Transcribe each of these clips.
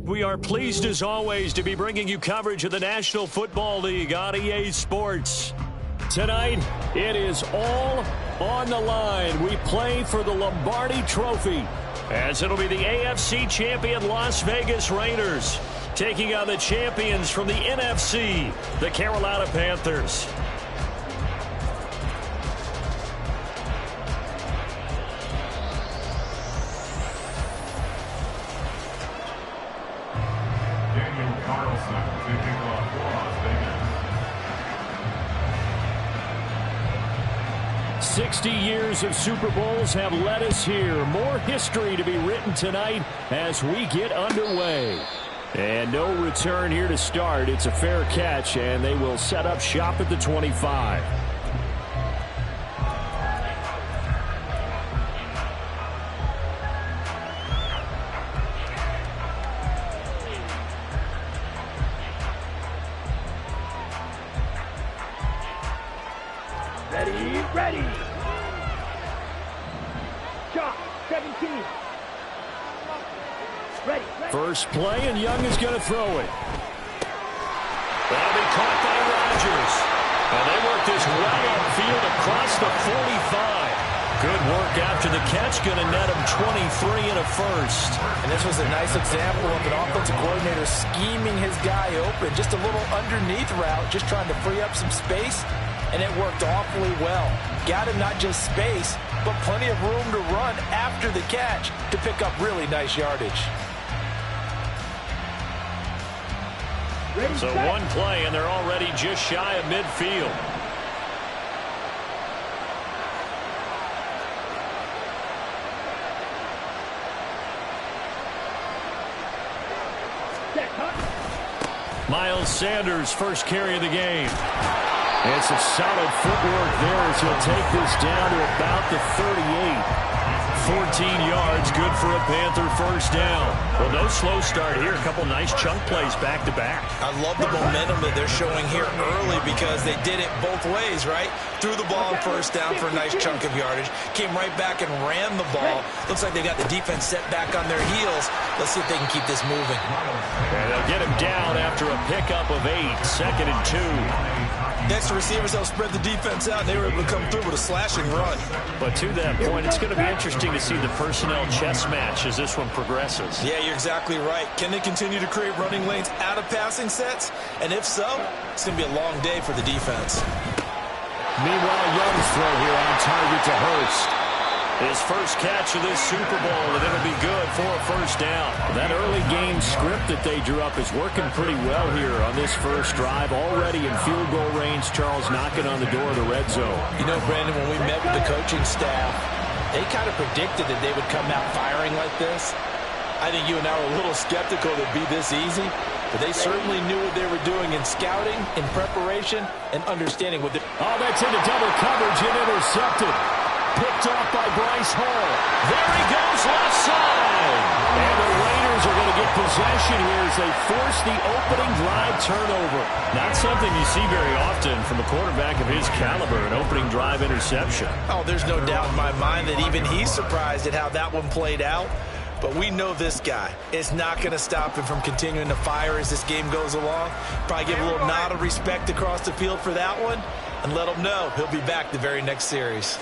We are pleased as always to be bringing you coverage of the National Football League on EA Sports. Tonight, it is all on the line. We play for the Lombardi Trophy, as it'll be the AFC champion Las Vegas Raiders taking on the champions from the NFC, the Carolina Panthers. To kick off for Las Vegas. 60 years of Super Bowls have led us here. More history to be written tonight as we get underway. And no return here to start. It's a fair catch, and they will set up shop at the 25. Ready. Shot, 17. Ready. First play, and Young is going to throw it. That'll be caught by Rodgers. And they work this right upfield across the 45. Good work after the catch. Going to net him 23 and a first. And this was a nice example of an offensive coordinator scheming his guy open. Just a little underneath route, just trying to free up some space. And it worked awfully well. Got him not just space, but plenty of room to run after the catch to pick up really nice yardage. So one play, and they're already just shy of midfield. Miles Sanders, first carry of the game. And some solid footwork there as he'll take this down to about the 38. 14 yards, good for a Panther first down. Well, no slow start here. A couple nice chunk plays back-to-back. I love the momentum that they're showing here early because they did it both ways, right? Threw the ball on first down for a nice chunk of yardage. Came right back and ran the ball. Looks like they got the defense set back on their heels. Let's see if they can keep this moving. And they'll get him down after a pickup of 8. 2nd and 2. Next to receivers, they'll spread the defense out, and they were able to come through with a slashing run. But to that point, it's going to be interesting to see the personnel chess match as this one progresses. Yeah, you're exactly right. Can they continue to create running lanes out of passing sets? And if so, it's going to be a long day for the defense. Meanwhile, Young's throw here on target to Hurst. His first catch of this Super Bowl, and it'll be good for a first down. That early game script that they drew up is working pretty well here on this first drive. Already in field goal range, Charles knocking on the door of the red zone. You know, Brandon, when we met with the coaching staff, they kind of predicted that they would come out firing like this. I think you and I were a little skeptical that it'd be this easy, but they certainly knew what they were doing in scouting, in preparation, and understanding what they're... Oh, that's into double coverage and intercepted. Picked off by Bryce Hall. There he goes, left side. And the Raiders are going to get possession here as they force the opening drive turnover. Not something you see very often from a quarterback of his caliber, an opening drive interception. Oh, there's no doubt in my mind that even he's surprised at how that one played out. But we know this guy is not going to stop him from continuing to fire as this game goes along. Probably give a little nod of respect across the field for that one and let him know he'll be back the very next series.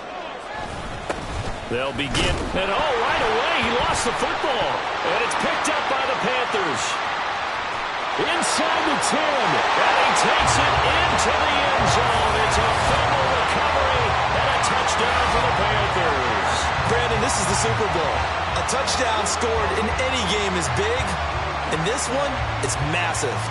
They'll begin, and right away, he lost the football. And it's picked up by the Panthers. Inside the 10, and he takes it into the end zone. It's a fumble recovery and a touchdown for the Panthers. Brandon, this is the Super Bowl. A touchdown scored in any game is big. In this one, it's massive.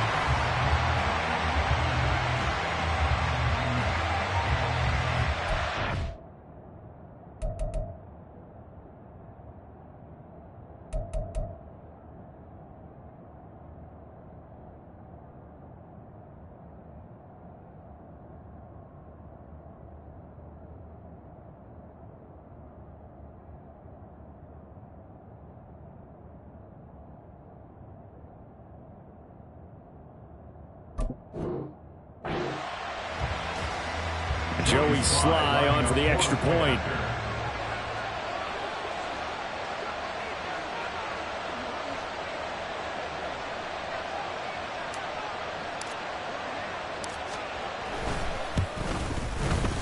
Joey Sly on for the extra point.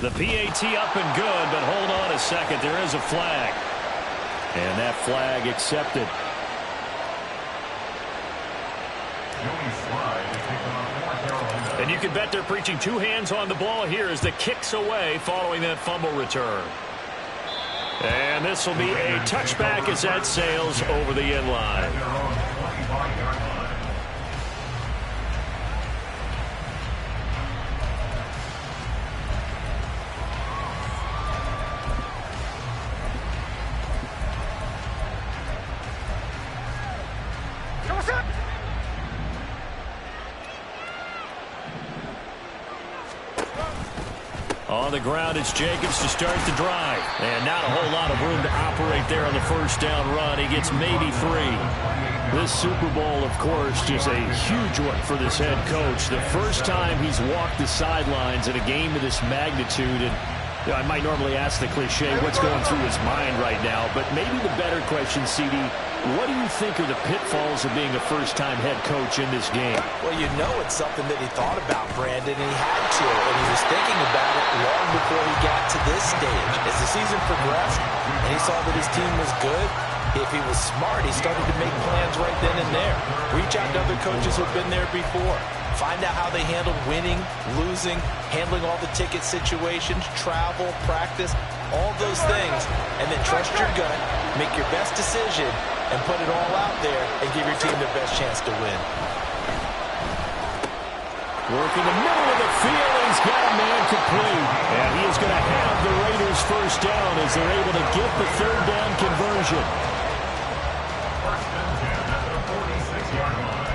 The PAT up and good, but hold on a second. There is a flag. And that flag accepted. And you can bet they're preaching two hands on the ball here as the kick's away following that fumble return. And this will be a touchback as that sails over the end line. On the ground, it's Jacobs to start the drive. And not a whole lot of room to operate there on the first down run. He gets maybe 3. This Super Bowl, of course, just a huge one for this head coach. The first time he's walked the sidelines in a game of this magnitude. And I might normally ask the cliche, what's going through his mind right now? But maybe the better question, CD, what do you think are the pitfalls of being a first-time head coach in this game? Well, you know it's something that he thought about, Brandon, and he had to. And he was thinking about it long before he got to this stage. As the season progressed and he saw that his team was good, if he was smart, he started to make plans right then and there. Reach out to other coaches who have been there before. Find out how they handled winning, losing, handling all the ticket situations, travel, practice, all those things. And then trust your gut, make your best decision, and put it all out there and give your team the best chance to win. Work in the middle of the field, he's got a man complete. And he is going to have the Raiders first down as they're able to get the third down conversion. First and 10 at the 46-yard line.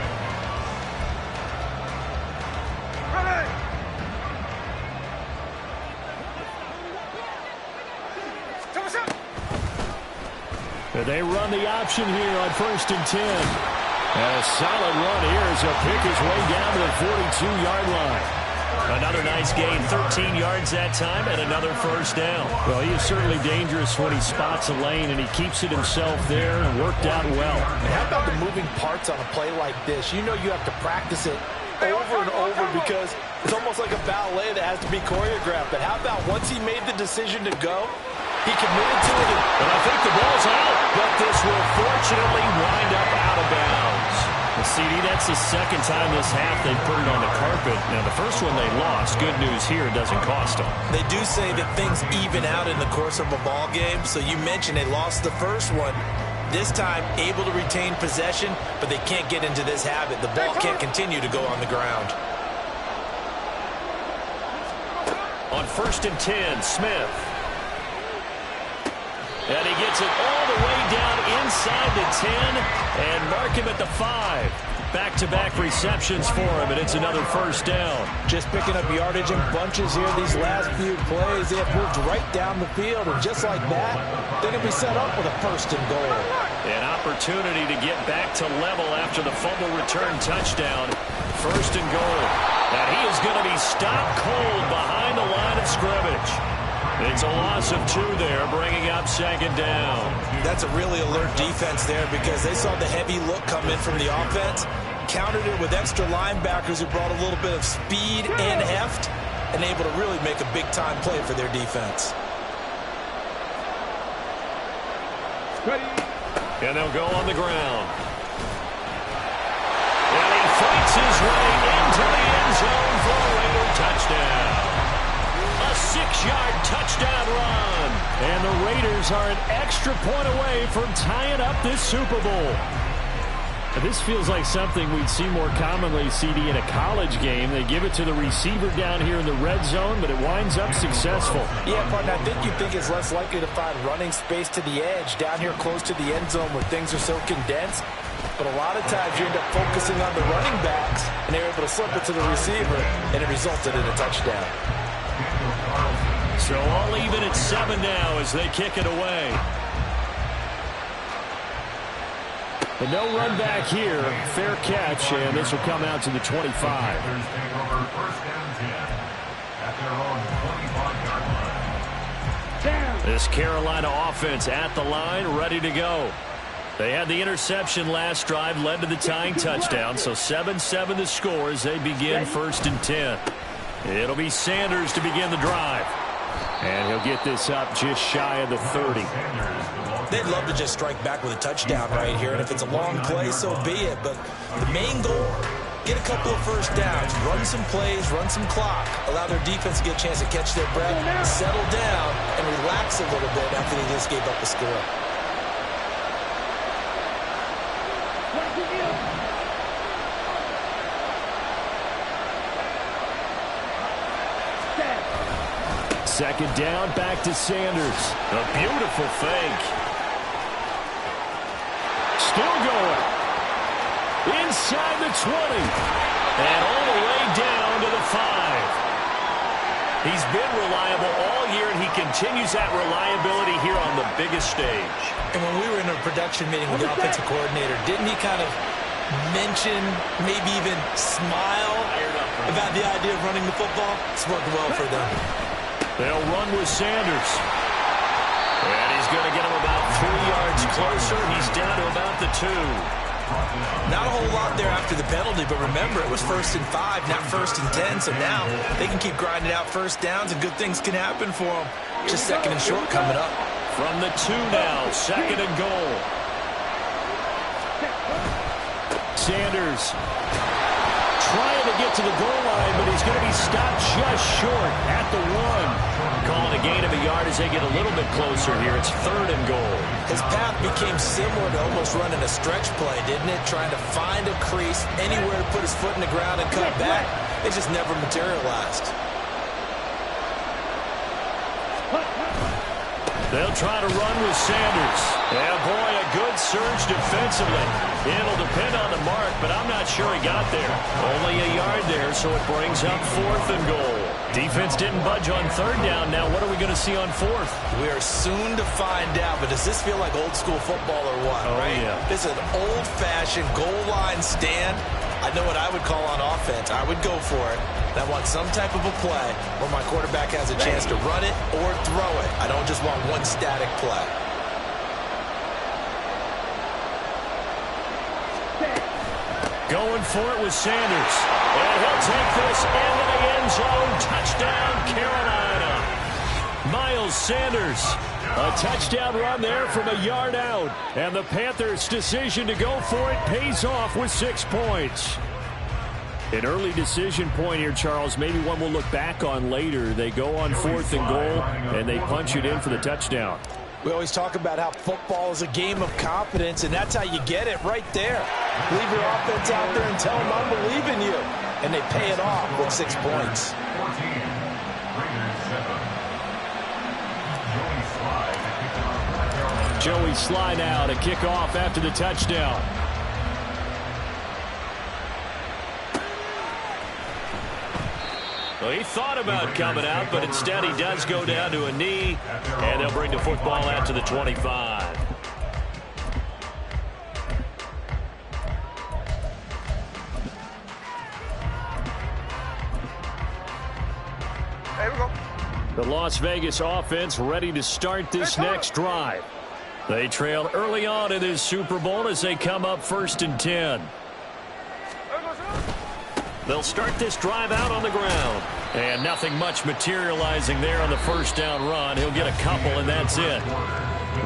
They run the option here on first and 10. And a solid run here as he'll pick his way down to the 42-yard line. Another nice gain, 13 yards that time, and another first down. Well, he is certainly dangerous when he spots a lane, and he keeps it himself there and worked out well. And how about the moving parts on a play like this? You know you have to practice it over and over because it's almost like a ballet that has to be choreographed. But how about once he made the decision to go, he committed to it. And I think the ball's out, but this will fortunately wind up out of bounds. Well, CD, that's the second time this half they put it on the carpet. Now, the first one they lost. Good news here, it doesn't cost them. They do say that things even out in the course of a ball game. So you mentioned they lost the first one. This time, able to retain possession, but they can't get into this habit. The ball can't continue to go on the ground. On first and 10, Smith. And he gets it all the way down inside the 10 and mark him at the 5. Back-to-back receptions for him, and it's another first down. Just picking up yardage in bunches here these last few plays. They have moved right down the field, and just like that, they're going to be set up with a first and goal. An opportunity to get back to level after the fumble return touchdown. First and goal. And he is going to be stopped cold behind the line of scrimmage. It's a loss of 2 there, bringing up second down. That's a really alert defense there because they saw the heavy look come in from the offense, countered it with extra linebackers who brought a little bit of speed and heft, and able to really make a big-time play for their defense. And they'll go on the ground. And he fights his way into the end zone for a Raider touchdown. A 6-yard touchdown run. And the Raiders are an extra point away from tying up this Super Bowl. This feels like something we'd see more commonly, CD, in a college game. They give it to the receiver down here in the red zone, but it winds up successful. Yeah, partner, I think you think it's less likely to find running space to the edge down here close to the end zone where things are so condensed. But a lot of times you end up focusing on the running backs, and they're able to slip it to the receiver, and it resulted in a touchdown. So all even at 7 now as they kick it away. But no run back here. Fair catch, and this will come out to the 25. This Carolina offense at the line, ready to go. They had the interception last drive, led to the tying touchdown. So 7-7 the score as they begin first and 10. It'll be Sanders to begin the drive. And he'll get this up just shy of the 30. They'd love to just strike back with a touchdown right here, and if it's a long play, so be it. But the main goal, get a couple of first downs, run some plays, run some clock, allow their defense to get a chance to catch their breath, settle down, and relax a little bit after they just gave up a score. Second down, back to Sanders. A beautiful fake. Still going. Inside the 20. And all the way down to the 5. He's been reliable all year, and he continues that reliability here on the biggest stage. And when we were in a production meeting with the offensive coordinator, didn't he kind of mention, maybe even smile about the idea of running the football? It's worked well for them. They'll run with Sanders. And he's going to get him about 3 yards closer. He's down to about the 2. Not a whole lot there after the penalty, but remember, it was 1st and 5, not 1st and 10, so now they can keep grinding out first downs, and good things can happen for them. Just 2nd and short coming up. From the 2 now, 2nd and goal. Sanders trying to get to the goal line, but he's going to be stopped just short at the 1. Calling a gain of a yard as they get a little bit closer here. It's 3rd and goal. His path became similar to almost running a stretch play, didn't it? Trying to find a crease, anywhere to put his foot in the ground and cut back. It just never materialized. They'll try to run with Sanders. Yeah, boy, a good surge defensively. It'll depend on the mark, but I'm not sure he got there. Only a yard there, so it brings up 4th and goal. Defense didn't budge on 3rd down. Now what are we going to see on 4th? We are soon to find out, but does this feel like old school football or what? Oh, right? Yeah. This is an old-fashioned goal line stand. I know what I would call on offense. I would go for it. I want some type of a play where my quarterback has a chance to run it or throw it. I don't just want one static play. Going for it with Sanders. And he'll take this into the end zone. Touchdown, Carolina. Miles Sanders. A touchdown run there from a yard out. And the Panthers' decision to go for it pays off with 6 points. An early decision point here, Charles. Maybe one we'll look back on later. They go on 4th and goal, and they punch it in for the touchdown. We always talk about how football is a game of confidence, and that's how you get it right there. Leave your offense out there and tell them I believe in you. And they pay it off with 6 points. 14, Raiders 7. Joey Sly now to kick off after the touchdown. Well, he thought about coming out, but instead he does go down to a knee, and they'll bring the football out to the 25. There we go. The Las Vegas offense ready to start this next drive. They trail early on in this Super Bowl as they come up 1st and 10. They'll start this drive out on the ground. And nothing much materializing there on the 1st down run. He'll get a couple, and that's it.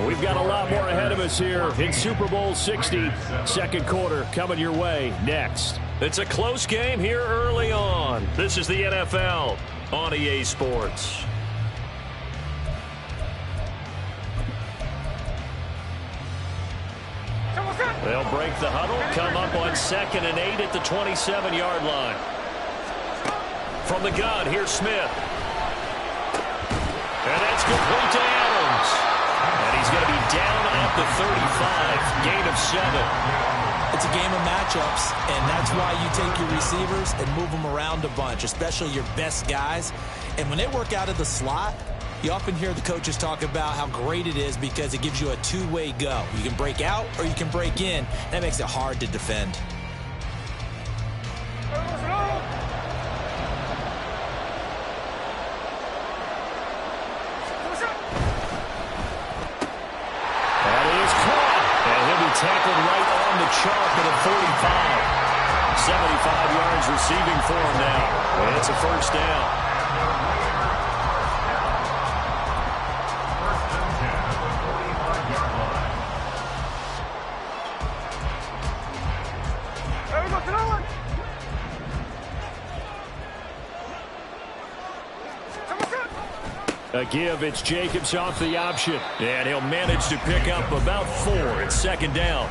We've got a lot more ahead of us here in Super Bowl 60. 2nd quarter coming your way next. It's a close game here early on. This is the NFL on EA Sports. They'll break the huddle, come up on 2nd and 8 at the 27-yard line. From the gun, here's Smith. And that's complete to Adams. And he's going to be down at the 35. Gain of 7. It's a game of matchups, and that's why you take your receivers and move them around a bunch, especially your best guys. And when they work out of the slot, you often hear the coaches talk about how great it is because it gives you a two-way go. You can break out or you can break in. That makes it hard to defend. That is caught. And he'll be tackled right on the chalk at a 45. 75 yards receiving for him now. And it's a 1st down. A give, it's Jacobs off the option. And he'll manage to pick up about 4 at second down.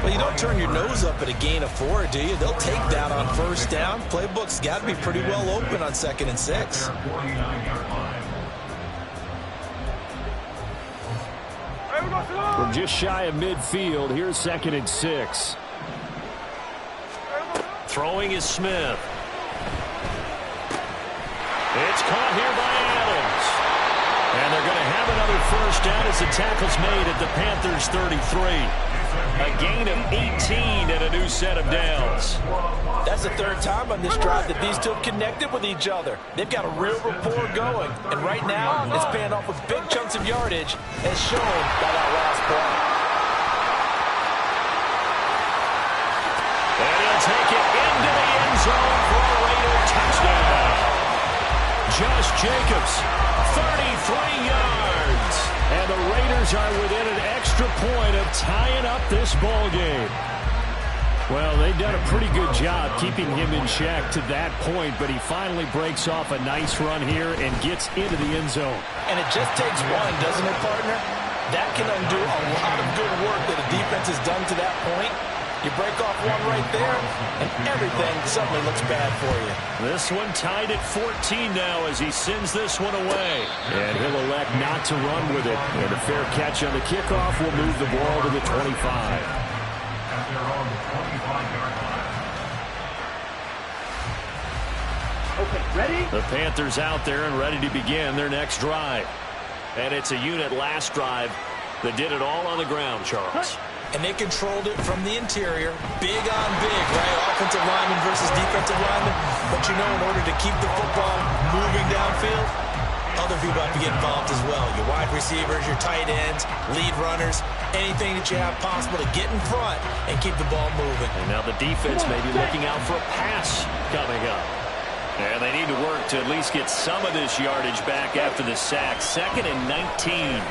Well, you don't turn your nose up at a gain of 4, do you? They'll take that on first down. Playbook's got to be pretty well open on 2nd and 6. From just shy of midfield, here's 2nd and 6. Throwing is Smith. It's caught here by Adams. And they're going to have another first down as the tackle's made at the Panthers' 33. A gain of 18 and a new set of downs. That's the 3rd time on this drive that these two have connected with each other. They've got a real rapport going. And right now, it's paying off with big chunks of yardage, as shown by that last play. And he'll take it into the end zone for a Raider touchdown. Josh Jacobs, 33 yards. And the Raiders are within an extra point of tying up this ball game. Well, they've done a pretty good job keeping him in check to that point, but he finally breaks off a nice run here and gets into the end zone. And it just takes one, doesn't it, partner? That can undo a lot of good work that a defense has done to that point. You break off one right there, and everything suddenly looks bad for you. This one tied at 14 now as he sends this one away. And he'll elect not to run with it. And a fair catch on the kickoff will move the ball to the 25. Okay, ready? The Panthers out there and ready to begin their next drive. And it's a unit last drive that did it all on the ground, Charles. And they controlled it from the interior. Big on big, right? Offensive lineman versus defensive lineman. But you know, in order to keep the football moving downfield, other people have to get involved as well. Your wide receivers, your tight ends, lead runners, anything that you have possible to get in front and keep the ball moving. And now the defense may be looking out for a pass coming up. And they need to work to at least get some of this yardage back after the sack. 2nd and 19.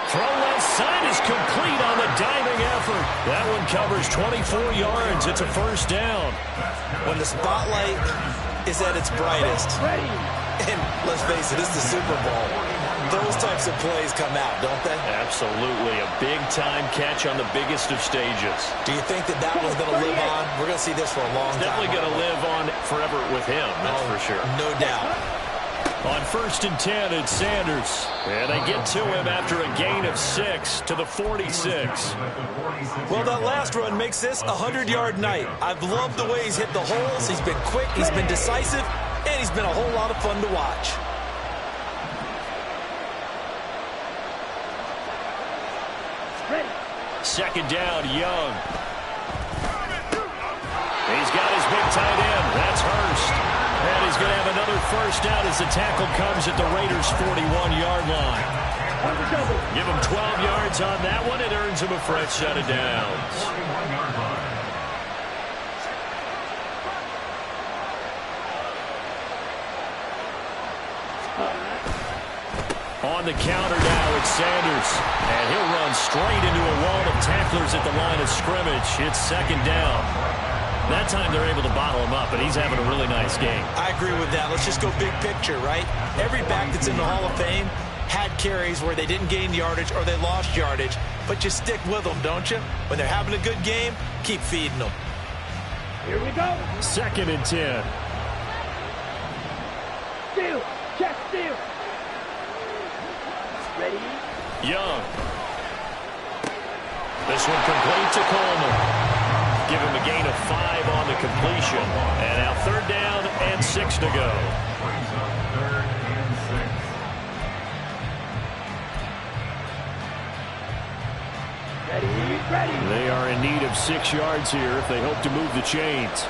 Throw left side is complete on the diving effort. That one covers 24 yards. It's a first down. When the spotlight is at its brightest, and let's face it, it's the Super Bowl, those types of plays come out, don't they? Absolutely. A big-time catch on the biggest of stages. Do you think that that one's going to live on? We're going to see this for a long time. Definitely going to live on forever with him, that's for sure. No doubt. On 1st and 10, it's Sanders. And they get to him after a gain of 6 to the 46. Well, that last run makes this a 100-yard night. I've loved the way he's hit the holes. He's been quick, he's been decisive, and he's been a whole lot of fun to watch. Ready. 2nd down, Young. He's got his big tight end. That's Hurst. And he's going to have another first down as the tackle comes at the Raiders' 41-yard line. Give him 12 yards on that one. It earns him a fresh set of downs. On the counter now, it's Sanders. And he'll run straight into a wall of tacklers at the line of scrimmage. It's 2nd down. That time they're able to bottle him up, and he's having a really nice game. I agree with that. Let's just go big picture, right? Every back that's in the Hall of Fame had carries where they didn't gain yardage or they lost yardage, but you stick with them, don't you? When they're having a good game, keep feeding them. Here we go. 2nd and 10. Steal. Check steal. Ready. Young. This one complete to Coleman. Give him a gain of 5 on the completion. And now 3rd down and 6 to go. Ready. They are in need of 6 yards here if they hope to move the chains.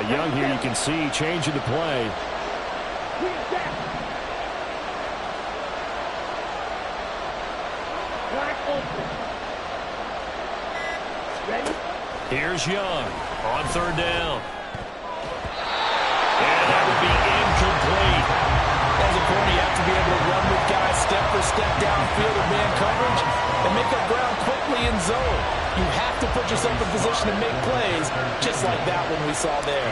Young here, you can see changing the play. Here's Young on 3rd down. And that would be incomplete. As a corner, you have to be able to run with guys step for step downfield of man coverage and make up ground quickly in zone. You have to put yourself in position to make plays, just like that one we saw there.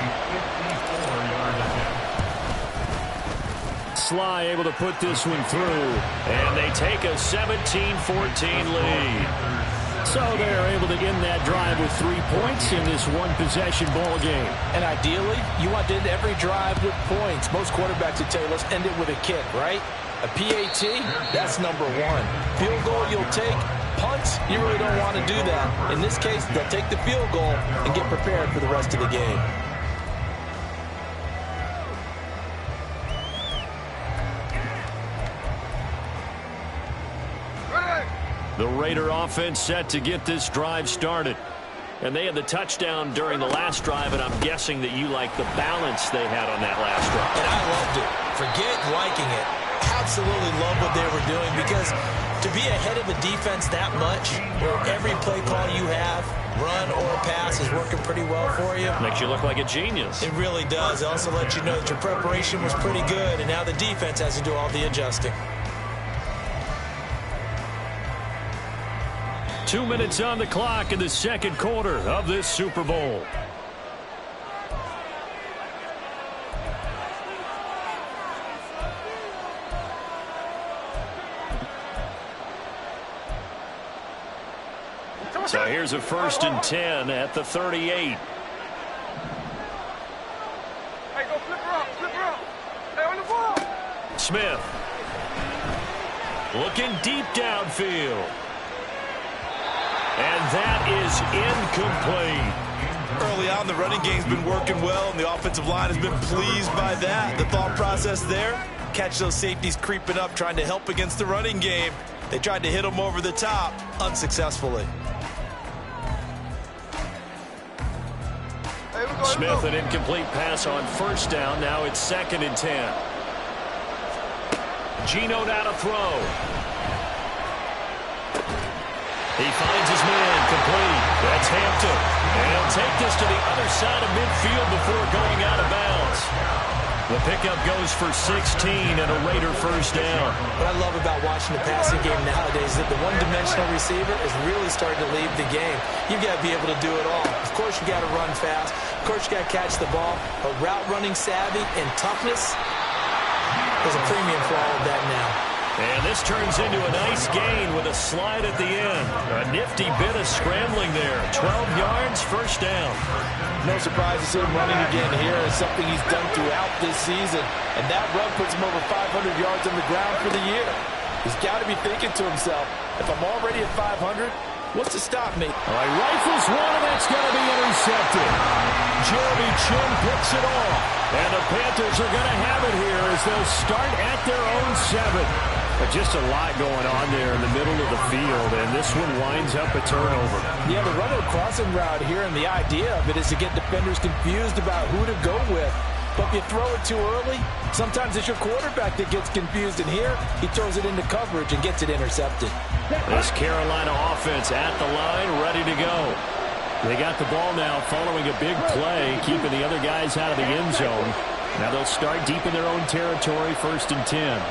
Sly able to put this one through, and they take a 17-14 lead. So they're able to end that drive with 3 points in this one-possession ball game. And ideally, you want to end every drive with points. Most quarterbacks would tell you, let's end it with a kick, right? A PAT, that's number one. Field goal you'll take. Punts, you really don't want to do that. In this case, they'll take the field goal and get prepared for the rest of the game. The Raider offense set to get this drive started. And they had the touchdown during the last drive, and I'm guessing that you like the balance they had on that last drive. And I loved it. Forget liking it. Absolutely love what they were doing, because to be ahead of a defense that much, where every play call you have, run or pass, is working pretty well for you. Makes you look like a genius. It really does. It also lets you know that your preparation was pretty good, and now the defense has to do all the adjusting. 2 minutes on the clock in the second quarter of this Super Bowl. So here's a 1st and 10 at the 38. Hey, go flip her up, flip her up. Hey, on the ball. Smith. Looking deep downfield. And that is incomplete. Early on, the running game's been working well, and the offensive line has been pleased by that. The thought process there, catch those safeties creeping up, trying to help against the running game. They tried to hit them over the top, unsuccessfully. Smith, an incomplete pass on 1st down. Now it's 2nd and 10. Geno now to throw. He finds his man, complete. That's Hampton. And he'll take this to the other side of midfield before going out of bounds. The pickup goes for 16 and a Raider 1st down. What I love about watching the passing game nowadays is that the one-dimensional receiver is really starting to lead the game. You've got to be able to do it all. Of course, you got to run fast. Of course, you got to catch the ball. But route running savvy and toughness, there's a premium for all of that now. And this turns into a nice gain with a slide at the end. A nifty bit of scrambling there. 12 yards, 1st down. No surprise to see him running again here. It's something he's done throughout this season. And that run puts him over 500 yards on the ground for the year. He's got to be thinking to himself, if I'm already at 500, what's to stop me? All right, rifles one, and that's going to be intercepted. Jeremy Chin picks it off. And the Panthers are going to have it here as they'll start at their own 7. But just a lot going on there in the middle of the field, and this one winds up a turnover. Yeah, the runner crossing route here, and the idea of it is to get defenders confused about who to go with. But if you throw it too early, sometimes it's your quarterback that gets confused, and here he throws it into coverage and gets it intercepted. This Carolina offense at the line, ready to go. They got the ball now following a big play, keeping the other guys out of the end zone. Now they'll start deep in their own territory, 1st and 10.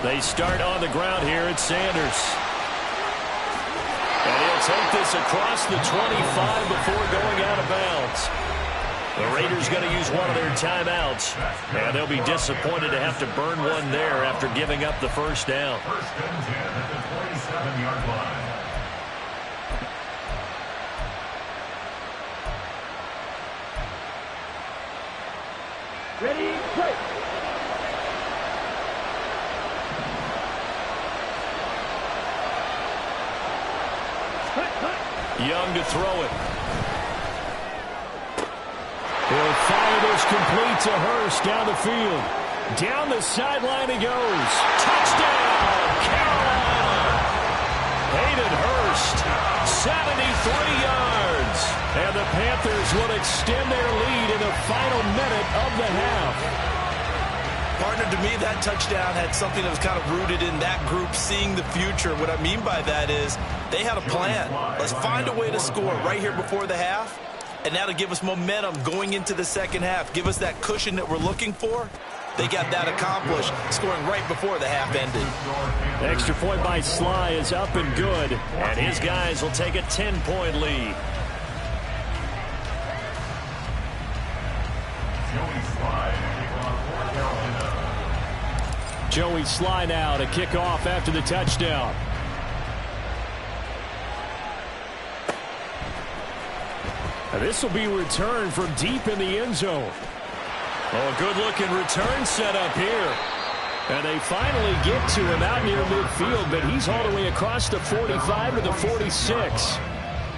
They start on the ground here at Sanders. And he'll take this across the 25 before going out of bounds. The Raiders going to use one of their timeouts. And they'll be disappointed to have to burn one there after giving up the 1st down. 1st and 10 at the 27-yard line. Ready, play. Young to throw it. He'll fire this complete to Hurst down the field. Down the sideline he goes. Touchdown, Carolina! Hayden Hurst, 73 yards. And the Panthers will extend their lead in the final minute of the half. Partner, to me, that touchdown had something that was kind of rooted in that group seeing the future. What I mean by that is they had a plan. Let's find a way to score right here before the half, and that'll give us momentum going into the second half. Give us that cushion that we're looking for, they got that accomplished, scoring right before the half ended. Extra point by Sly is up and good, and his guys will take a 10-point lead. Joey Sly now to kick off after the touchdown. This will be returned from deep in the end zone. Oh, a good-looking return set up here. And they finally get to him out near midfield, but he's all the way across the 45 to the 46.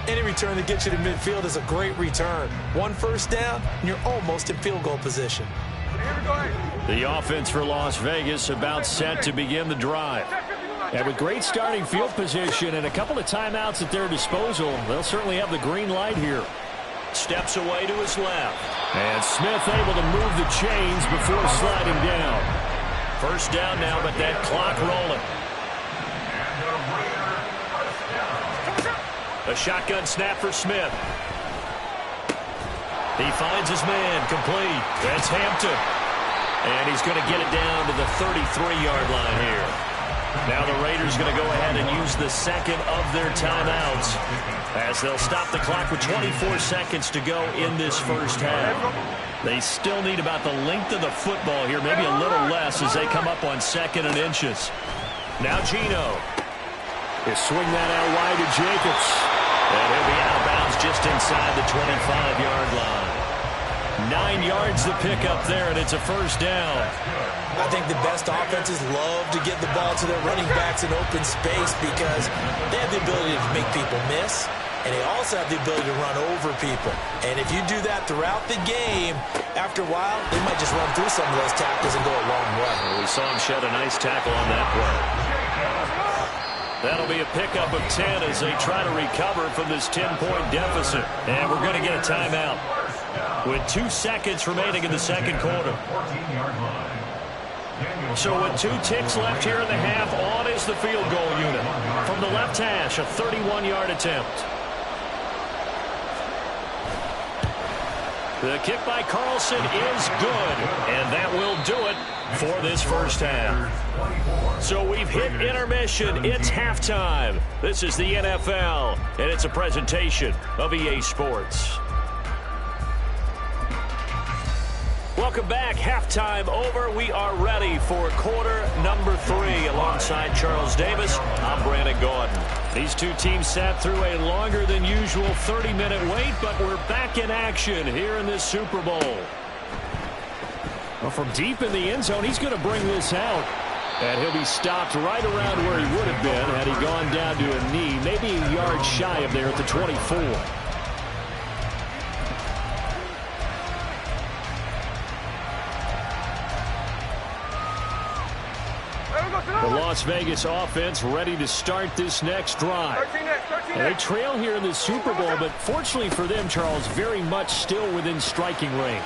Any return that gets you to midfield is a great return. One first down, and you're almost in field goal position. The offense for Las Vegas about set to begin the drive. And with great starting field position and a couple of timeouts at their disposal, they'll certainly have the green light here. Steps away to his left. And Smith able to move the chains before sliding down. First down now, but that clock rolling. A shotgun snap for Smith. He finds his man, complete. That's Hampton. And he's going to get it down to the 33-yard line here. Now the Raiders going to go ahead and use the second of their timeouts as they'll stop the clock with 24 seconds to go in this first half. They still need about the length of the football here, maybe a little less as they come up on 2nd and inches. Now Geno. He'll swing that out wide to Jacobs. And he'll be out of bounds just inside the 25-yard line. 9 yards to pick up there, and it's a first down. I think the best offenses love to get the ball to their running backs in open space because they have the ability to make people miss, and they also have the ability to run over people. And if you do that throughout the game, after a while, they might just run through some of those tackles and go a long way. Well, we saw him shed a nice tackle on that play. That'll be a pickup of 10 as they try to recover from this 10-point deficit. And we're going to get a timeout with 2 seconds remaining in the second quarter. So with 2 ticks left here in the half, on is the field goal unit. From the left hash, a 31-yard attempt. The kick by Carlson is good, and that will do it for this first half. So we've hit intermission. It's halftime. This is the NFL, and it's a presentation of EA Sports. Welcome back. Halftime over. We are ready for quarter number 3. Alongside Charles Davis, I'm Brandon Gordon. These two teams sat through a longer than usual 30-minute wait, but we're back in action here in this Super Bowl. Well, from deep in the end zone, he's going to bring this out. And he'll be stopped right around where he would have been had he gone down to a knee, maybe a yard shy of there at the 24. The Las Vegas offense ready to start this next drive. And they trail here in the Super Bowl, but fortunately for them, Charles, very much still within striking range.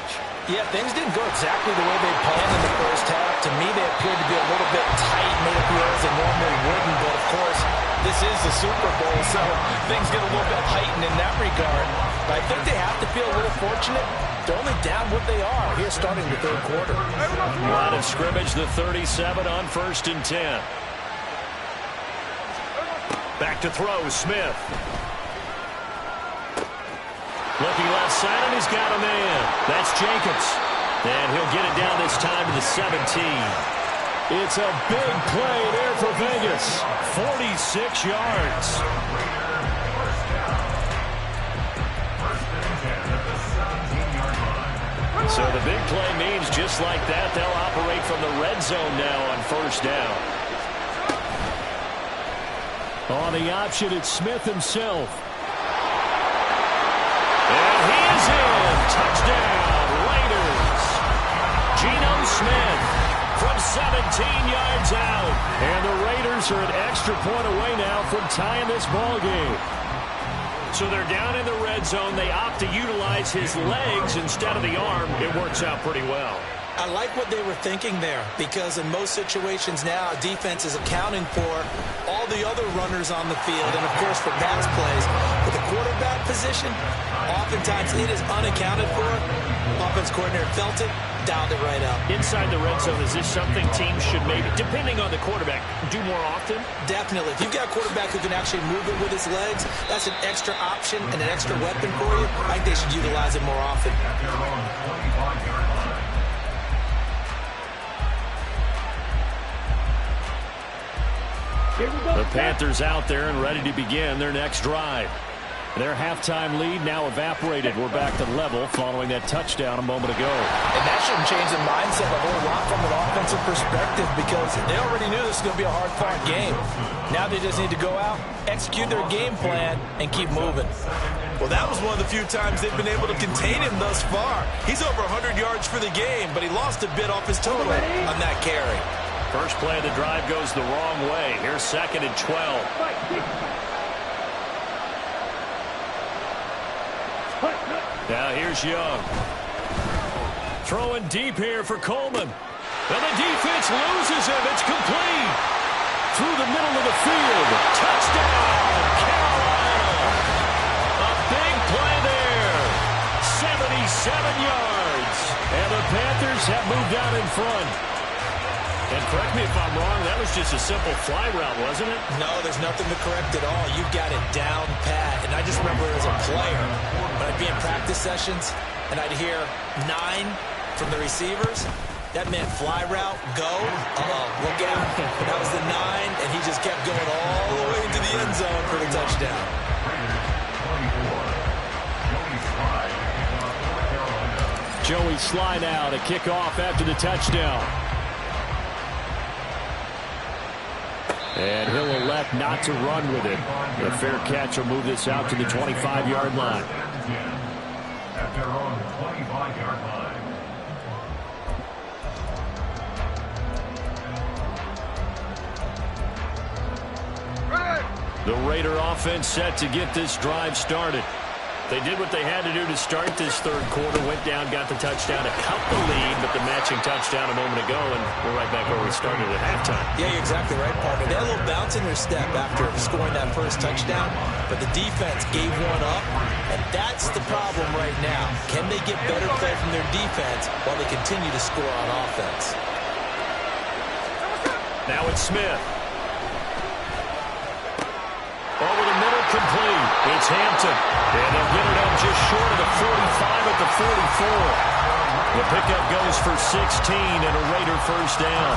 Yeah, things didn't go exactly the way they planned in the first half. To me, they appeared to be a little bit tight, made up the as they normally wouldn't. But, of course, this is the Super Bowl, so things get a little bit heightened in that regard. But I think they have to feel a little fortunate. They're only down what they are here starting the third quarter. Line of scrimmage, the 37 on 1st and 10. Back to throw, Smith. Looking left side, and he's got a man. That's Jacobs. And he'll get it down this time to the 17. It's a big play there for Vegas. 46 yards. So the big play means just like that, they'll operate from the red zone now on first down. On the option, it's Smith himself. And he is in. Touchdown, Raiders. Geno Smith from 17 yards out. And the Raiders are an extra point away now from tying this ball game. So they're down in the red zone. They opt to utilize his legs instead of the arm. It works out pretty well. I like what they were thinking there because in most situations now, defense is accounting for all the other runners on the field and, of course, for pass plays. But the quarterback position, oftentimes it is unaccounted for. Offense coordinator felt it, dialed it right up. Inside the red zone, is this something teams should maybe, depending on the quarterback, do more often? Definitely. If you've got a quarterback who can actually move it with his legs, that's an extra option and an extra weapon for you. I think they should utilize it more often. The Panthers out there and ready to begin their next drive. Their halftime lead now evaporated. We're back to level following that touchdown a moment ago. And that shouldn't change the mindset a whole lot from an offensive perspective because they already knew this was going to be a hard-fought game. Now they just need to go out, execute their game plan, and keep moving. Well, that was one of the few times they've been able to contain him thus far. He's over 100 yards for the game, but he lost a bit off his total on that carry. First play of the drive goes the wrong way. Here's 2nd and 12. Now here's Young. Throwing deep here for Coleman. And the defense loses him. It's complete. Through the middle of the field. Touchdown, Carolina. A big play there. 77 yards. And the Panthers have moved out in front. And correct me if I'm wrong, that was just a simple fly route, wasn't it? No, there's nothing to correct at all. You've got it down pat. And I just remember as a player, when I'd be in practice sessions and I'd hear 9 from the receivers, that meant fly route, go, look out. That was the 9, and he just kept going all the way into the end zone for the touchdown. Joey Sly now to kick off after the touchdown. And he'll elect not to run with it. The fair catch will move this out to the 25-yard line. At their own 25-yard line. The Raider offense set to get this drive started. They did what they had to do to start this third quarter. Went down, got the touchdown to cut the lead, but the matching touchdown a moment ago, and we're right back where we started at halftime. Yeah, you're exactly right, partner. They had a little bounce in their step after scoring that first touchdown, but the defense gave one up, and that's the problem right now. Can they get better play from their defense while they continue to score on offense? Now it's Smith. Over the middle, complete. It's Hampton. And they'll get it up just short of the 45 at the 44. The pickup goes for 16 and a Raider first down.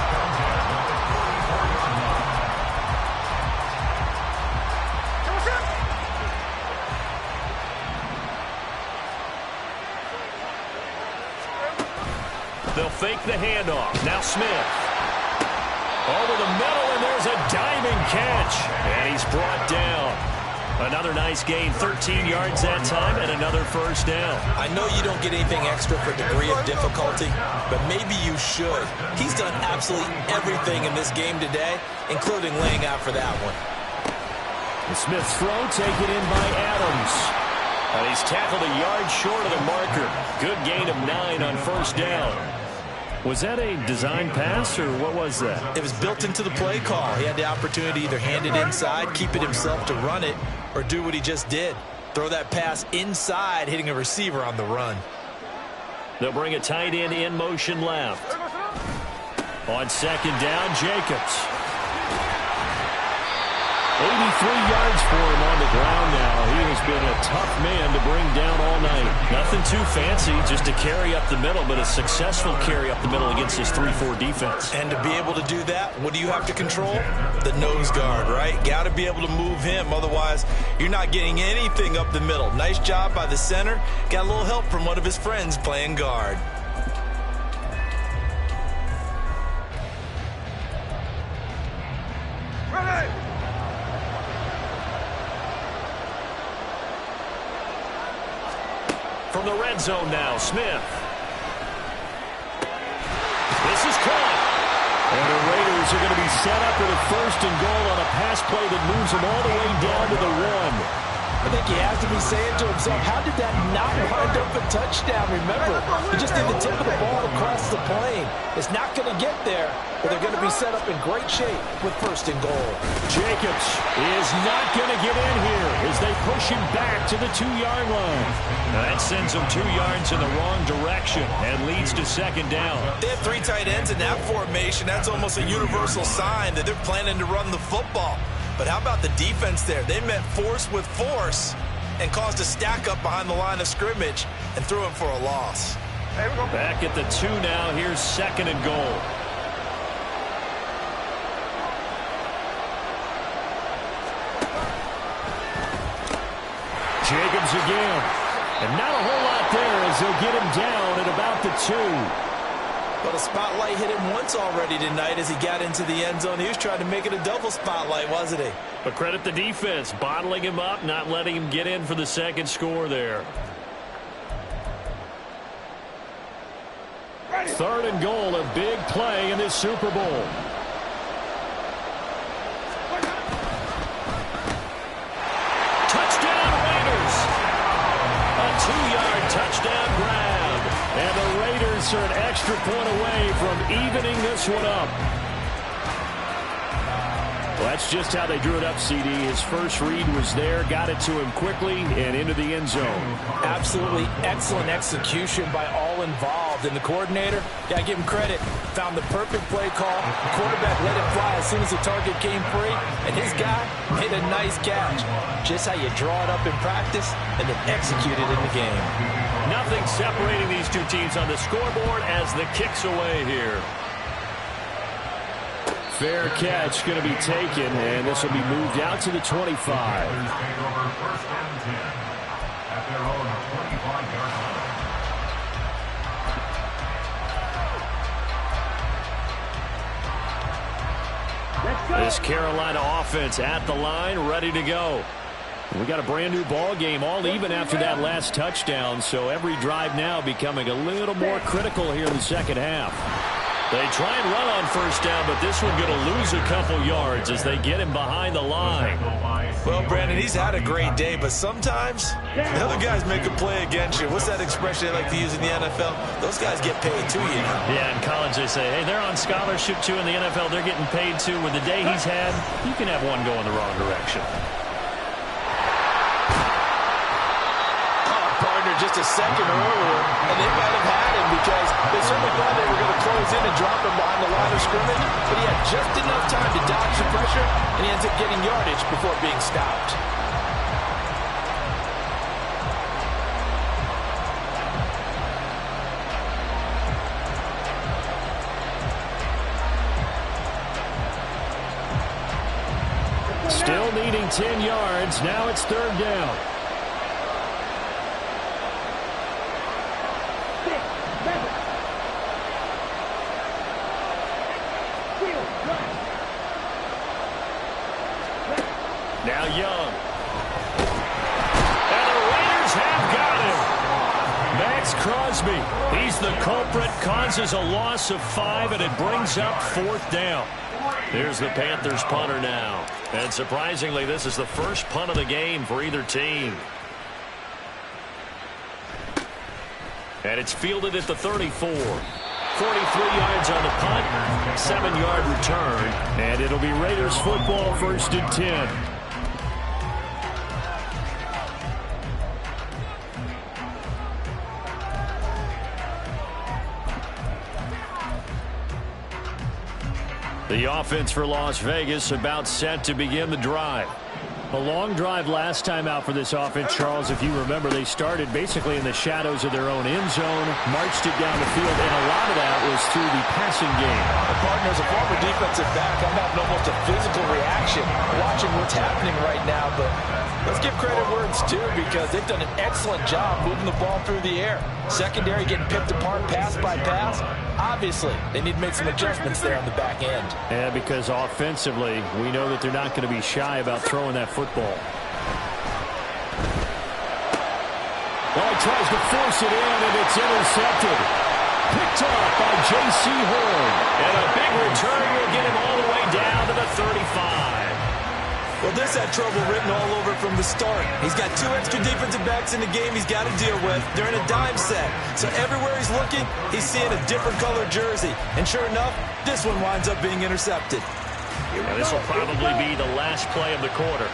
They'll fake the handoff. Now Smith. Over the middle, and there's a diving catch. And he's brought down. Another nice gain, 13 yards that time, and another first down. I know you don't get anything extra for degree of difficulty, but maybe you should. He's done absolutely everything in this game today, including laying out for that one. The Smith's throw taken in by Adams. And he's tackled a yard short of the marker. Good gain of 9 on first down. Was that a design pass, or what was that? It was built into the play call. He had the opportunity to either hand it inside, keep it himself to run it, or do what he just did. Throw that pass inside, hitting a receiver on the run. They'll bring a tight end in motion left. On second down, Jacobs. 83 yards for him on the ground now. He has been a tough man to bring down all night. Nothing too fancy, just a carry up the middle, but a successful carry up the middle against this 3-4 defense. And to be able to do that, what do you have to control? The nose guard, right? Got to be able to move him. Otherwise, you're not getting anything up the middle. Nice job by the center. Got a little help from one of his friends playing guard. From the red zone now, Smith. This is caught. And the Raiders are going to be set up with a 1st and goal on a pass play that moves them all the way down to the 1. I think he has to be saying to himself, how did that not wind up a touchdown? Remember, you just need the tip of the ball across the plane. It's not going to get there, but they're going to be set up in great shape with 1st and goal. Jacobs is not going to get in here as they push him back to the 2-yard line. That sends him 2 yards in the wrong direction and leads to 2nd down. They have 3 tight ends in that formation. That's almost a universal sign that they're planning to run the football. But how about the defense there? They met force with force and caused a stack up behind the line of scrimmage and threw him for a loss. Back at the 2 now. Here's 2nd and goal. Jacobs again. And not a whole lot there as they'll get him down at about the 2. Well, the spotlight hit him once already tonight as he got into the end zone. He was trying to make it a double spotlight, wasn't he? But credit the defense, bottling him up, not letting him get in for the 2nd score there. 3rd and goal, a big play in this Super Bowl. Touchdown Raiders! A 2-yard touchdown grab. And the Raiders are an extra point away from evening this one up. Well, that's just how they drew it up, CD. His first read was there, got it to him quickly, and into the end zone. Absolutely excellent execution by all involved. And the coordinator, got to give him credit, found the perfect play call. The quarterback let it fly as soon as the target came free, and his guy made a nice catch. Just how you draw it up in practice and then execute it in the game. Nothing separating these 2 teams on the scoreboard as the kick's away here. Fair catch going to be taken, and this will be moved out to the 25. Take over 1st and 10 at their own 25-yard line. Let's go. This Carolina offense at the line, ready to go. We got a brand new ball game, all even after that last touchdown, so every drive now becoming a little more critical here in the 2nd half. They try and run on 1st down, but this one going to lose a couple yards as they get him behind the line. Well, Brandon, he's had a great day, but sometimes the other guys make a play against you. What's that expression they like to use in the NFL? Those guys get paid too, you know. Yeah, in college they say, hey, they're on scholarship too. In the NFL, they're getting paid too. With the day he's had, you can have one go in the wrong direction. Just a second earlier, and they might have had him because they certainly thought they were going to close in and drop him behind the line of scrimmage, but he had just enough time to dodge the pressure, and he ends up getting yardage before being stopped. Still needing 10 yards. Now it's 3rd down. Now Young. And the Raiders have got him. Max Crosby. He's the culprit. Causes a loss of 5, and it brings up 4th down. Here's the Panthers punter now. And surprisingly, this is the first punt of the game for either team. And it's fielded at the 34. 43 yards on the punt, 7-yard return, and it'll be Raiders football, 1st and 10. The offense for Las Vegas about set to begin the drive. A long drive last time out for this offense, Charles. If you remember, they started basically in the shadows of their own end zone, marched it down the field, and a lot of that was through the passing game. The partner, as a former defensive back, I'm having almost a physical reaction watching what's happening right now, but let's give credit where it's due because they've done an excellent job moving the ball through the air. Secondary getting picked apart pass by pass. Obviously, they need to make some adjustments there on the back end. Yeah, because offensively, we know that they're not going to be shy about throwing that football. Well, he tries to force it in, and it's intercepted. Picked off by J.C. Horn. And a big return will get him all the way down to the 35. Well, this had trouble written all over from the start. He's got 2 extra defensive backs in the game he's got to deal with. They're in a dime set. So everywhere he's looking, he's seeing a different color jersey. And sure enough, this one winds up being intercepted. Now, this will probably be the last play of the quarter.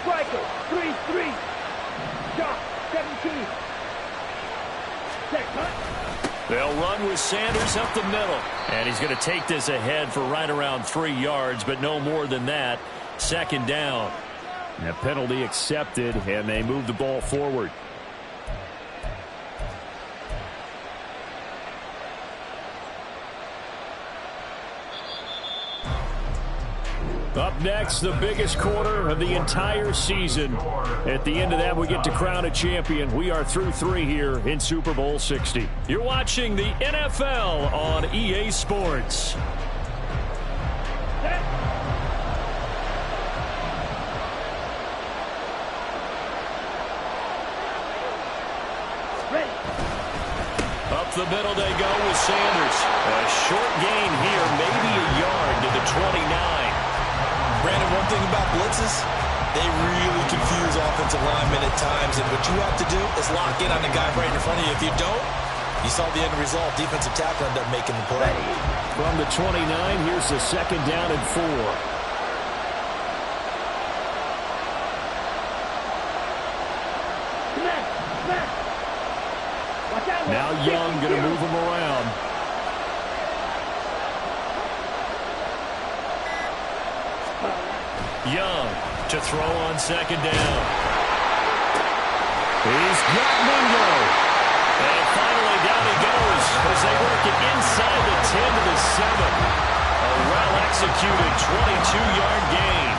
Striker, 3-3. Shot, 17. Check, cut. They'll run with Sanders up the middle. And he's going to take this ahead for right around 3 yards, but no more than that. Second down. And a penalty accepted, and they move the ball forward. Up next, the biggest quarter of the entire season. At the end of that, we get to crown a champion. We are through 3 here in Super Bowl 60. You're watching the NFL on EA Sports. Ready. Up the middle they go with Sanders. A short gain here, maybe a yard to the 29. Brandon, one thing about blitzes, they really confuse offensive linemen at times. And what you have to do is lock in on the guy right in front of you. If you don't, you saw the end result. Defensive tackle ended up making the play. From the 29, here's the second down and 4. Now Young going to move him around. Young to throw on second down. He's got Mingo. And finally down he goes as they work it inside the 10 to the 7. A well-executed 22-yard gain.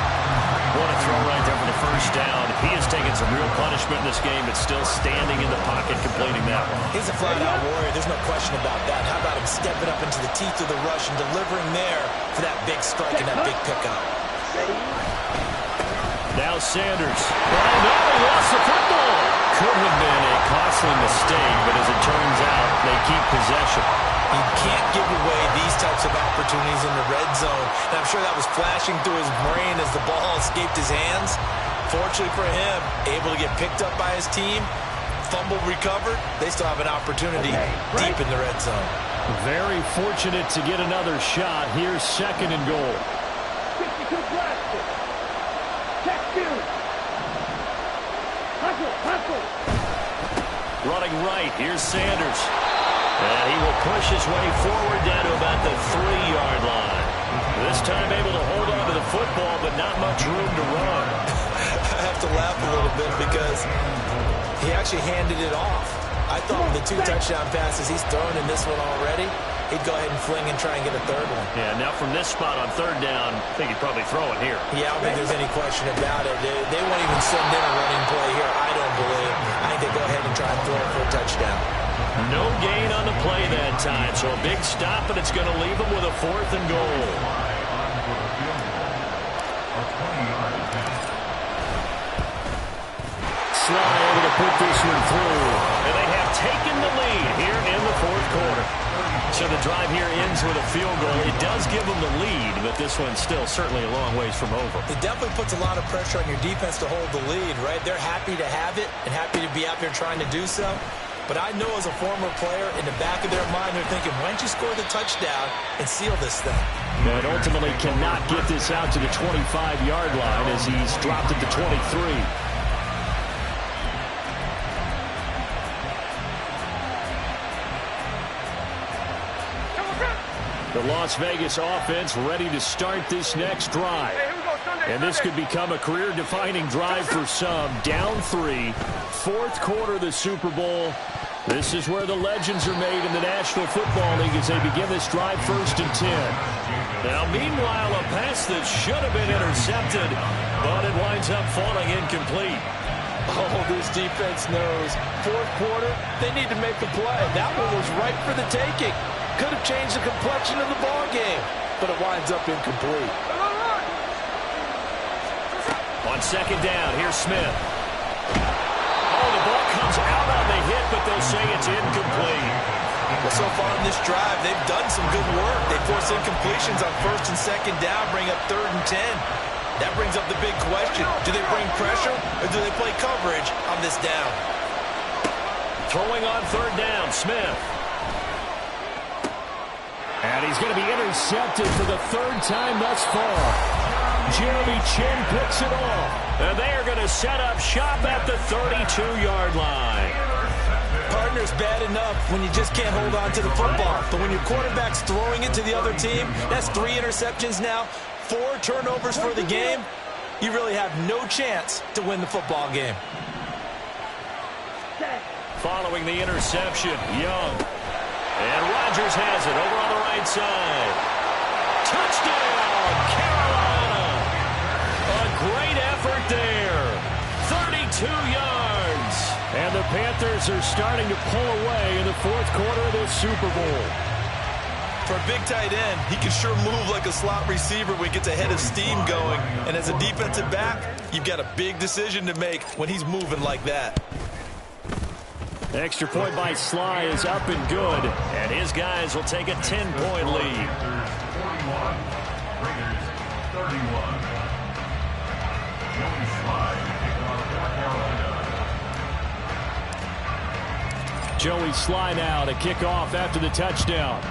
What a throw right there for the first down. He has taken some real punishment in this game, but still standing in the pocket completing that one. He's a flat-out warrior. There's no question about that. How about him stepping up into the teeth of the rush and delivering there for that big strike and that big pickup. Now Sanders. Oh, no, he lost the football. Could have been a costly mistake, but as it turns out, they keep possession. You can't give away these types of opportunities in the red zone. And I'm sure that was flashing through his brain as the ball escaped his hands. Fortunately for him, able to get picked up by his team, fumble recovered. They still have an opportunity deep in the red zone. Very fortunate to get another shot. Here's second and goal. 52 plastic. Check 2. Hustle. Running right. Here's Sanders. And he will push his way forward down to about the 3-yard line. This time able to hold on to the football, but not much room to run. I have to laugh a little bit because he actually handed it off. I thought with the 2 touchdown passes he's thrown in this one already, he'd go ahead and fling and try and get a third one. Yeah, now from this spot on third down, I think he'd probably throw it here. Yeah, I don't think there's any question about it. They won't even send in a running play here, I don't believe. I think they go ahead and try and throw it for a touchdown. No gain on the play that time, so a big stop, and it's going to leave them with a 4th and goal. Sly able to put this one through, and they have taken the lead here in the 4th quarter. So the drive here ends with a field goal. It does give them the lead, but this one's still certainly a long ways from over. It definitely puts a lot of pressure on your defense to hold the lead, right? They're happy to have it and happy to be out there trying to do so. But I know as a former player, in the back of their mind, they're thinking, why don't you score the touchdown and seal this thing? And ultimately cannot get this out to the 25-yard line as he's dropped at the 23. The Las Vegas offense ready to start this next drive. And this could become a career-defining drive for some. Down 3, 4th quarter of the Super Bowl. This is where the legends are made in the National Football League as they begin this drive 1st and 10. Now, meanwhile, a pass that should have been intercepted, but it winds up falling incomplete. Oh, this defense knows. 4th quarter, they need to make a play. That one was right for the taking. Could have changed the complexion of the ball game, but it winds up incomplete. On second down, here's Smith. Oh, the ball comes out on the hit, but they'll say it's incomplete. Well, so far in this drive, they've done some good work. They force incompletions on first and second down, bring up 3rd and 10. That brings up the big question. Do they bring pressure or do they play coverage on this down? Throwing on 3rd down, Smith. And he's going to be intercepted for the 3rd time thus far. Jeremy Chin picks it off. And they are going to set up shop at the 32-yard line. Partner's bad enough when you just can't hold on to the football. But when your quarterback's throwing it to the other team, that's 3 interceptions now, 4 turnovers for the game. You really have no chance to win the football game. Following the interception, Young. And Rodgers has it over on the right side. Touchdown, Carolina. A great effort there. 32 yards. And the Panthers are starting to pull away in the 4th quarter of this Super Bowl. For a big tight end, he can sure move like a slot receiver when he gets a head of steam going. And as a defensive back, you've got a big decision to make when he's moving like that. Extra point by Sly is up and good. And his guys will take a 10-point lead. Raiders 31. Joey Sly to kick off Carolina. Joey Sly now to kick off after the touchdown.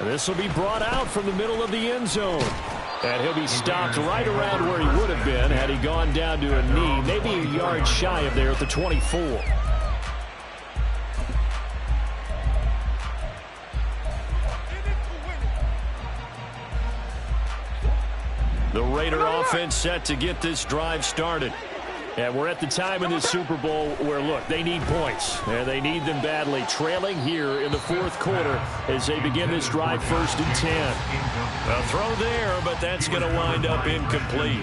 This will be brought out from the middle of the end zone. And he'll be stopped right around where he would have been had he gone down to a knee, maybe a yard shy of there at the 24. The Raider offense set to get this drive started. And we're at the time in this Super Bowl where, look, they need points. And they need them badly. Trailing here in the 4th quarter as they begin this drive 1st and 10. A throw there, but that's going to wind up incomplete.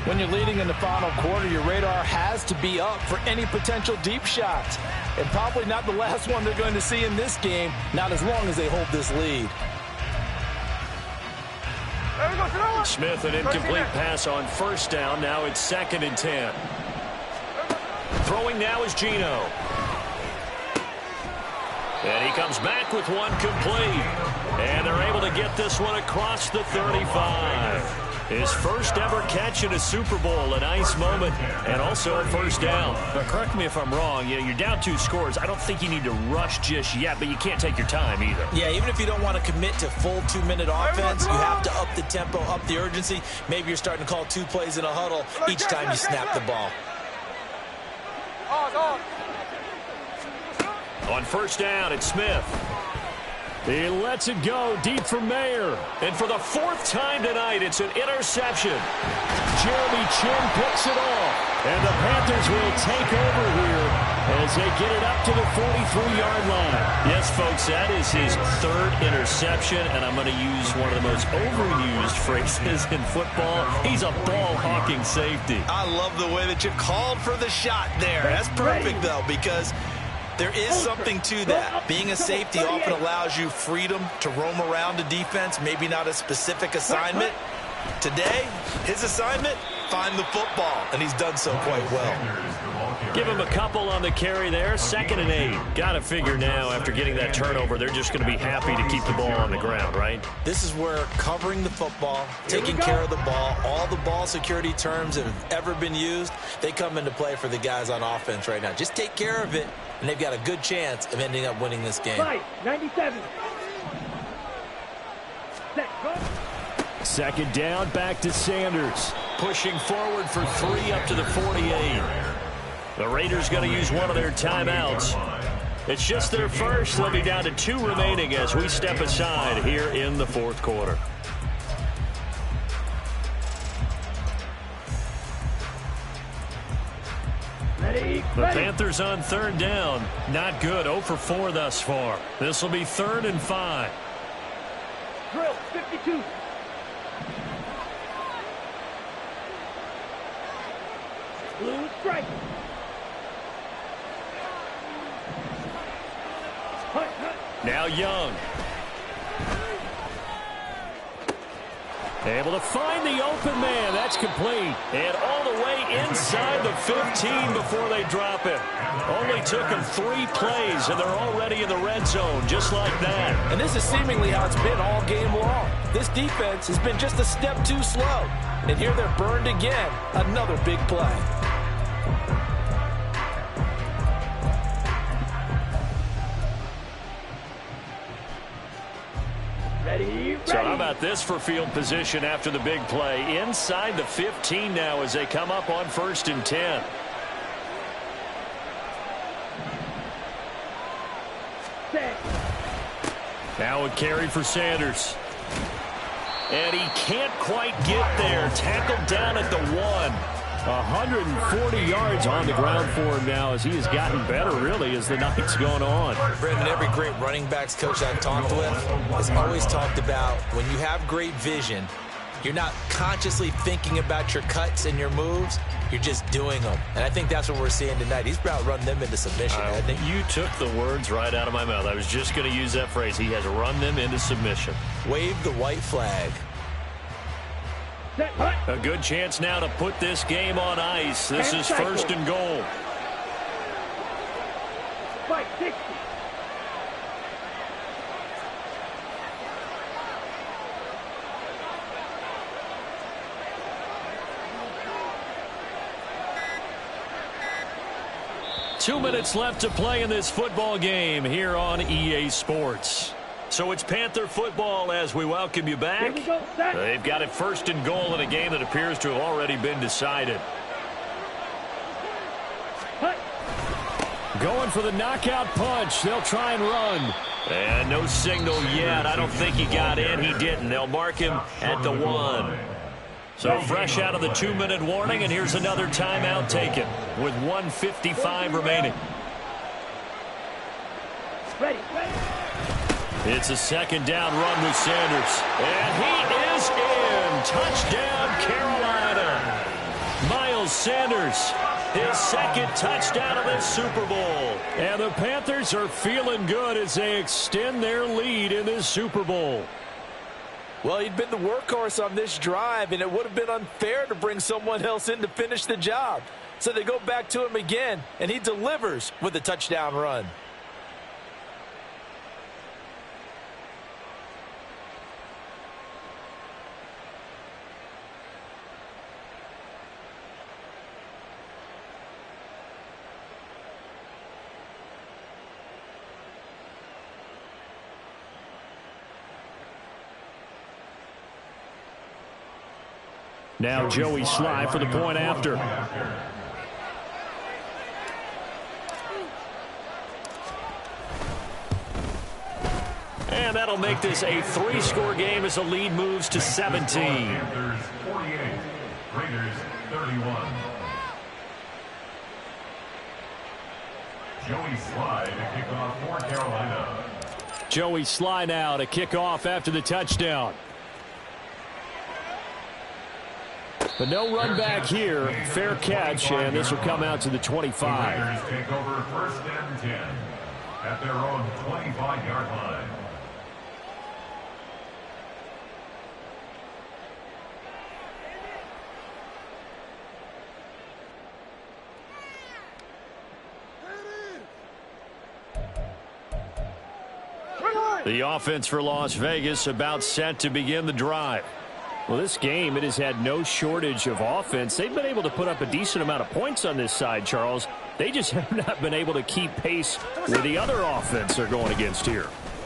When you're leading in the final quarter, your radar has to be up for any potential deep shots. And probably not the last one they're going to see in this game, not as long as they hold this lead. Smith, an incomplete pass on 1st down. Now it's 2nd and 10. Throwing now is Geno. And he comes back with one complete. And they're able to get this one across the 35. His first ever catch in a Super Bowl, a nice moment, and also a 1st down. But correct me if I'm wrong, you're down 2 scores. I don't think you need to rush just yet, but you can't take your time either. Yeah, even if you don't want to commit to full 2-minute offense, you have to up the tempo, up the urgency. Maybe you're starting to call 2 plays in a huddle each time you snap the ball. On 1st down, it's Smith. He lets it go deep for Mayer. And for the 4th time tonight, it's an interception. Jeremy Chin picks it off. And the Panthers will take over here as they get it up to the 43-yard line. Yes, folks, that is his 3rd interception. And I'm going to use one of the most overused phrases in football. He's a ball-hawking safety. I love the way that you called for the shot there. That's perfect, though, because there is something to that. Being a safety often allows you freedom to roam around the defense, maybe not a specific assignment. Today, his assignment, find the football, and he's done so quite well. Give him a couple on the carry there. 2nd and 8. Got to figure now after getting that turnover, they're just going to be happy to keep the ball on the ground, right? This is where covering the football, taking care of the ball, all the ball security terms that have ever been used, they come into play for the guys on offense right now. Just take care of it, and they've got a good chance of ending up winning this game. 97. 2nd down, back to Sanders. Pushing forward for 3 up to the 48. The Raiders going to use one of their timeouts. It's just their first. They'll be down to 2 remaining as we step aside here in the 4th quarter. The Panthers on 3rd down. Not good. 0 for 4 thus far. This will be 3rd and 5. Drill 52. Blue strike. Now Young. Able to find the open man. That's complete. And all the way inside the 15 before they drop it. Only took them 3 plays, and they're already in the red zone, just like that. And this is seemingly how it's been all game long. This defense has been just a step too slow. And here they're burned again. Another big play. So how about this for field position after the big play? Inside the 15 now as they come up on 1st and 10. Now a carry for Sanders. And he can't quite get there. Tackled down at the 1. 140 yards on the ground for him now as he has gotten better, really, as the night's gone on. Brendan, every great running backs coach I've talked with has always talked about when you have great vision, you're not consciously thinking about your cuts and your moves. You're just doing them. And I think that's what we're seeing tonight. He's about to run them into submission. I think you took the words right out of my mouth. I was just going to use that phrase. He has run them into submission. Wave the white flag. A good chance now to put this game on ice. This is 1st and goal. Fight 60. Two minutes left to play in this football game here on EA Sports. So it's Panther football as we welcome you back. They've got it 1st and goal in a game that appears to have already been decided. Going for the knockout punch. They'll try and run. And no signal yet. I don't think he got in. He didn't. They'll mark him at the 1. So fresh out of the 2-minute warning, and here's another timeout taken with 1:55 remaining. Ready. It's a 2nd down run with Sanders. And he is in. Touchdown, Carolina. Miles Sanders, his 2nd touchdown of this Super Bowl. And the Panthers are feeling good as they extend their lead in this Super Bowl. Well, he'd been the workhorse on this drive, and it would have been unfair to bring someone else in to finish the job. So they go back to him again, and he delivers with a touchdown run. Now Joey Sly for the point after. And that'll make this a 3-score game as the lead moves to 17. Panthers 48, Raiders 31. Joey Sly to kick off for Carolina. Joey Sly now to kick off after the touchdown. But no run back here. Fair catch, and this will come out to the 25. The Raiders take over 1st and 10 at their own 25-yard line. The offense for Las Vegas about set to begin the drive. Well, this game, it has had no shortage of offense. They've been able to put up a decent amount of points on this side, Charles. They just have not been able to keep pace with the other offense they're going against here.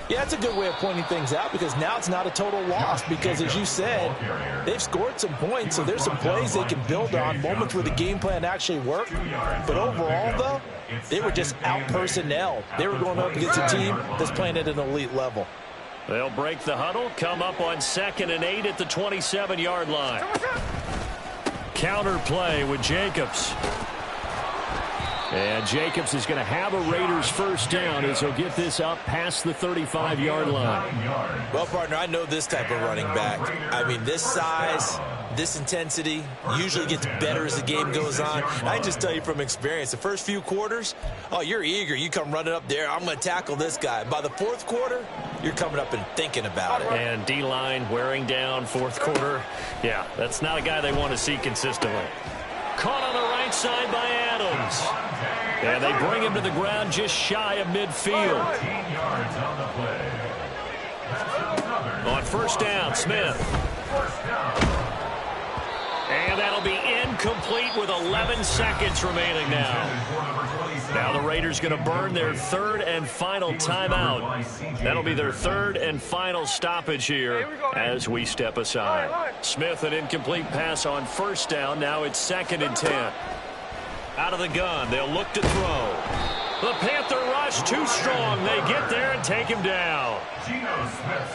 Yeah, that's a good way of pointing things out because now it's not a total loss because, as you said, they've scored some points, so there's some plays they can build on, moments where the game plan actually worked. But overall, though, they were just out-personnel. They were going up against a team that's playing at an elite level. They'll break the huddle, come up on 2nd and 8 at the 27-yard line. Counter play with Jacobs. And Jacobs is going to have a Raiders 1st down as he'll get this up past the 35-yard line. Well, partner, I know this type of running back. I mean, this size, This intensity usually gets better as the game goes on. And I just tell you from experience, the first few quarters, oh, you're eager. You come running up there, I'm going to tackle this guy. By the fourth quarter, you're coming up and thinking about it. And D-line wearing down fourth quarter. Yeah, that's not a guy they want to see consistently. Caught on the right side by Adams. And they bring him to the ground just shy of midfield. 15 yards on the play. On first down, Smith. First down. And that'll be incomplete with 11 seconds remaining now. Now the Raiders going to burn their third and final timeout. That'll be their third and final stoppage here as we step aside. Smith, an incomplete pass on first down. Now it's 2nd and 10. Out of the gun, they'll look to throw. The Panther rush too strong. They get there and take him down.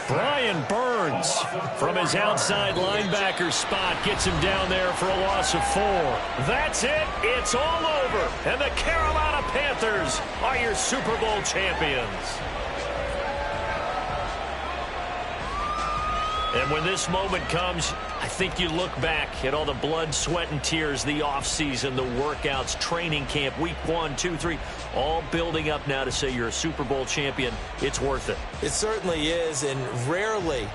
Brian Burns from his outside linebacker spot gets him down there for a loss of 4. That's it. It's all over. And the Carolina Panthers are your Super Bowl champions. And when this moment comes, I think you look back at all the blood, sweat, and tears, the offseason, the workouts, training camp, week 1, 2, 3, all building up now to say you're a Super Bowl champion. It's worth it. It certainly is, and rarely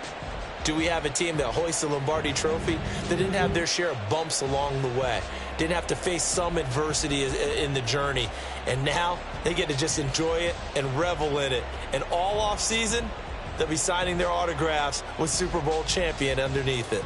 do we have a team that hoists the Lombardi Trophy that didn't have their share of bumps along the way, didn't have to face some adversity in the journey, and now they get to just enjoy it and revel in it. And all offseason, they'll be signing their autographs with Super Bowl champion underneath it.